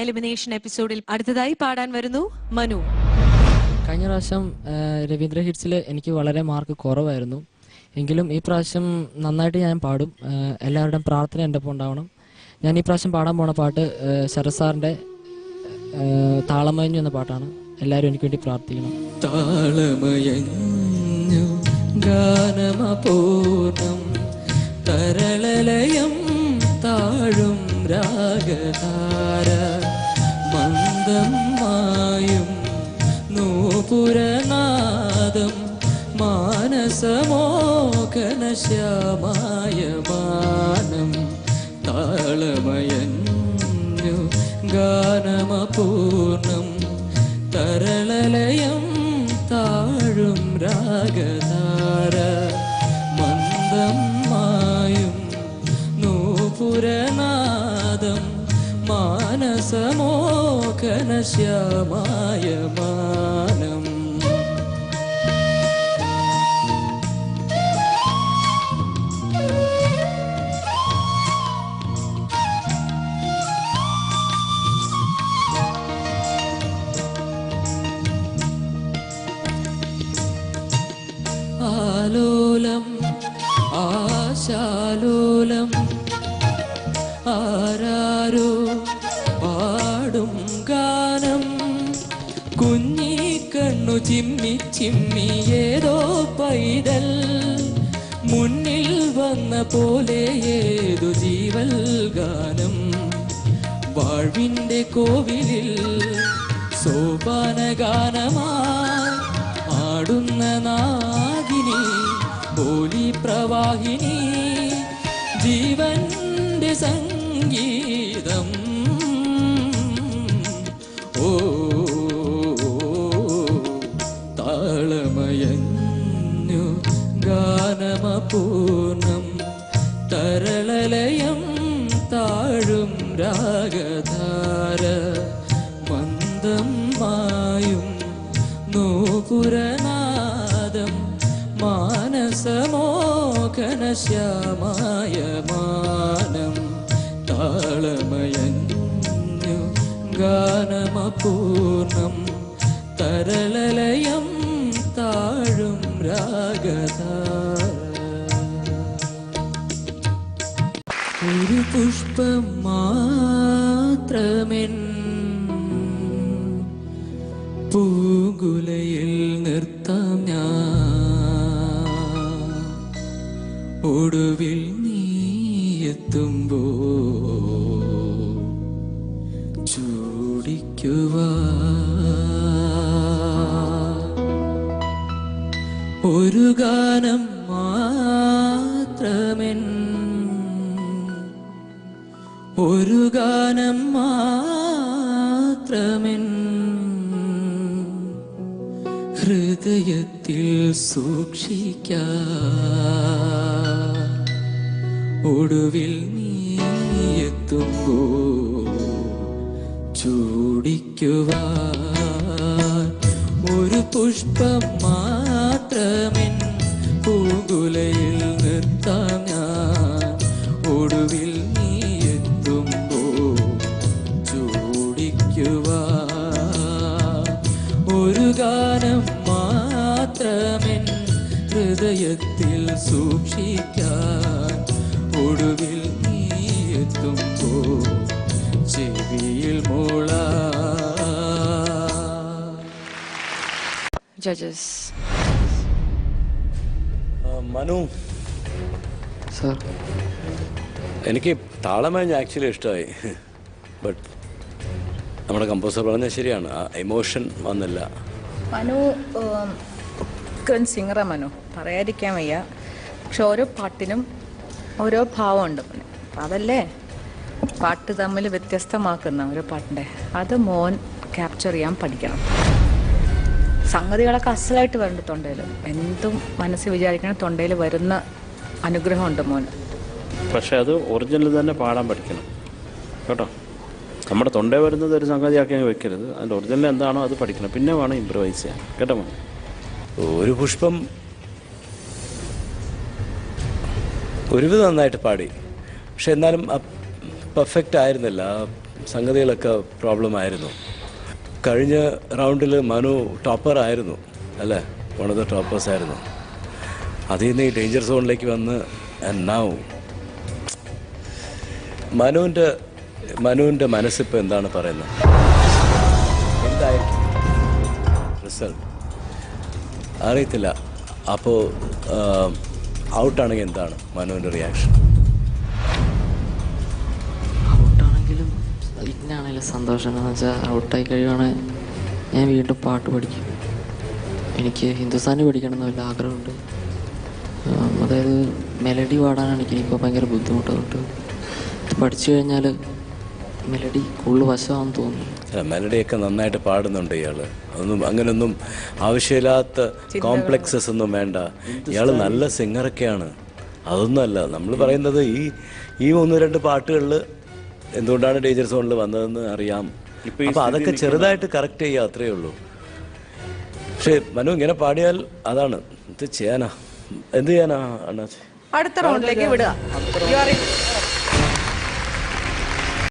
Elimination എപ്പിസോഡിൽ അടുത്തതായി പാടാൻ വരുന്നു മനു. കഴിഞ്ഞ പ്രാവശ്യം രവീന്ദ്ര ഹിറ്റ്സിൽ എനിക്ക് വളരെ മാർക്ക് കുറവായിരുന്നു. എങ്കിലും ഈ പ്രാവശ്യം നന്നായിട്ട് ഞാൻ പാടും. എല്ലാവരുടെയും പ്രാർത്ഥന എൻ്റെ ഒപ്പം ഉണ്ടാവണം. ഞാൻ ഈ പ്രാവശ്യം പാടാൻ പോണ പാട്ട് ശരത് സാറിൻ്റെ താളമയഞ്ഞു എന്ന പാട്ടാണ്. എല്ലാവരും എനിക്ക് വേണ്ടി പ്രാർത്ഥിക്കണം. താളമയഞ്ഞു ഗാനമപൂർണം തരളലയം താഴും രാഗധാര മന്ദം മായും നൂപുരനാദം മാനസമോകനശ്യാമായ മാനം താളമയഞ്ഞു ഗാനമപൂർണം തരളലയം താഴും രാഗധാര മന്ദം മായും നൂപുരനാദം മാനസമോകനശ്യാമായ മാനം ആലോലം ആശാലോലം ആരാരോ പാടും ഗാനം കുഞ്ഞിക്കണ്ണു ചിമ്മി ചിമ്മി ഏതോ പൈതൽ മുന്നിൽ വന്ന പോലെ ഏതു ജീവൽ ഗാനം വാഴ്വിൻ്റെ കോവിലിൽ സോപാനഗാനമായി ആടുന്ന നാഗിനി പോലി പ്രവാഹിനി ജീവന്റെ സംഗീതം ഓ താളമയഞ്ഞു ഗാനമപൂർണം തരളലയം താഴും രാഗധാര മന്ദം മായും നൂപുരനാദം മാനസമോകനശ്യാമായ മാനം താളമയഞ്ഞു ഗാനമപൂർണം തരളലയം താഴും രാഗധാര ഒരു പുഷ്പം മാത്രമെൻ പൂങ്കുലയിൽ നിർത്താം ഞാൻ ഒടുവിൽ നീ എത്തുമ്പോ ചൂടിക്കുവാൻ ഒരു ഗാനം മാത്രമെൻ ഒരു ഗാനം മാത്രമെൻ ഹൃദയത്തിൽ സൂക്ഷിക്കാൻ ഒടുവിൽ നീ എത്തുമ്പോ ചൂടിക്കുവാൻ ഒരു പുഷ്പം മാത്രമെൻ പൂങ്കുലയിൽ നിർത്താം ഞാൻ ഒടുവിൽ നീ എത്തുമ്പോ ചൂടിക്കുവാൻ ഒരു ഗാനം മാത്രമെൻ ഹൃദയത്തിൽ സൂക്ഷിക്കാൻ ഒടുവിൽ നീ എത്തുമ്പോ ചെവിയിൽ മൂള. Judges. മനു സാർ, എനിക്ക് താളമയഞ്ഞ് ആക്ച്വലി ഇഷ്ടമായി. ബട്ട് നമ്മുടെ കമ്പോസർ പറഞ്ഞത് ശരിയാണ്, ആ എമോഷൻ വന്നില്ല. മനു സിംഗറാ മനു, പറയാതിരിക്കാൻ വയ്യ. പക്ഷെ ഓരോ പാട്ടിനും ഓരോ ഭാവമുണ്ട്. അപ്പം അതല്ലേ പാട്ട് തമ്മിൽ വ്യത്യസ്തമാക്കുന്ന ഒരു പാട്ടിൻ്റെ അത് മോൻ ക്യാപ്ചർ ചെയ്യാൻ പഠിക്കണം. സംഗതികളൊക്കെ അസലായിട്ട് വരുന്നുണ്ട് തൊണ്ടയിൽ. എന്തും മനസ്സിൽ വിചാരിക്കണം, തൊണ്ടയിൽ വരുന്ന അനുഗ്രഹമുണ്ട് മോന്. പക്ഷെ അത് ഒറിജിനൽ തന്നെ പാടാൻ പഠിക്കണം കേട്ടോ. നമ്മുടെ തൊണ്ടയിൽ വരുന്നത് ഒരു സംഗതിയാക്കി അങ്ങ് വെക്കരുത്. അതിൻ്റെ ഒറിജിനൽ എന്താണോ അത് പഠിക്കണം, പിന്നെ വേണം ഇമ്പ്രവൈസ് ചെയ്യാൻ കേട്ടോ. ഒരു പുഷ്പം ഒരുവിധം നന്നായിട്ട് പാടി, പക്ഷെ എന്നാലും പെർഫെക്റ്റ് ആയിരുന്നില്ല. സംഗതികളൊക്കെ പ്രോബ്ലം ആയിരുന്നു. കഴിഞ്ഞ റൗണ്ടിൽ മനു ടോപ്പർ ആയിരുന്നു അല്ലേ, വൺ ഓഫ് ദ ടോപ്പേഴ്സ് ആയിരുന്നു. അതിൽ നിന്ന് ഈ ഡേഞ്ചർ സോണിലേക്ക് വന്ന് ആൻഡ് നൗ മനുവിൻ്റെ മനസ്സിപ്പോൾ എന്താണ് പറയുന്നത്, എന്തായിരിക്കും റിസൾട്ട് അറിയത്തില്ല. അപ്പോൾ ഔട്ടാണെങ്കിൽ എന്താണ് മനുവിൻ്റെ റിയാക്ഷൻ? ഔട്ടാണെങ്കിലും ഇന്നാണെങ്കിലും സന്തോഷം. എന്ന് വെച്ചാൽ ഔട്ടായി കഴിയുവാണെങ്കിൽ ഞാൻ വീണ്ടും പാട്ട് പഠിക്കും. എനിക്ക് ഹിന്ദുസ്ഥാനി പഠിക്കണം എന്ന് വല്ല ആഗ്രഹമുണ്ട്. അതായത് മെലഡി പാടാനാണ് എനിക്കിപ്പോൾ ഭയങ്കര ബുദ്ധിമുട്ടുണ്ട്. പഠിച്ചു കഴിഞ്ഞാൽ മെലഡി കൂടുതൽ വശമാണെന്ന് തോന്നുന്നു. മെലഡിയൊക്കെ നന്നായിട്ട് പാടുന്നുണ്ട് ഇയാൾ. അതൊന്നും അങ്ങനെയൊന്നും ആവശ്യമില്ലാത്ത കോംപ്ലക്സസ് ഒന്നും വേണ്ട. ഇയാൾ നല്ല സിംഗറൊക്കെയാണ്. അതൊന്നുമല്ല നമ്മൾ പറയുന്നത്. ഈ 1-2 പാട്ടുകളിൽ എന്തുകൊണ്ടാണ് ഡേഞ്ചർ സോണിൽ വന്നതെന്ന് അറിയാം. അപ്പോൾ അതൊക്കെ ചെറുതായിട്ട് കറക്റ്റ് ചെയ്യുക, അത്രയേ ഉള്ളൂ. പക്ഷേ മനു ഇങ്ങനെ പാടിയാൽ അതാണ് എന്ത് ചെയ്യാനാ അണ്ണാച്ചി. അടുത്ത റൗണ്ടിലേക്ക് വിടുക.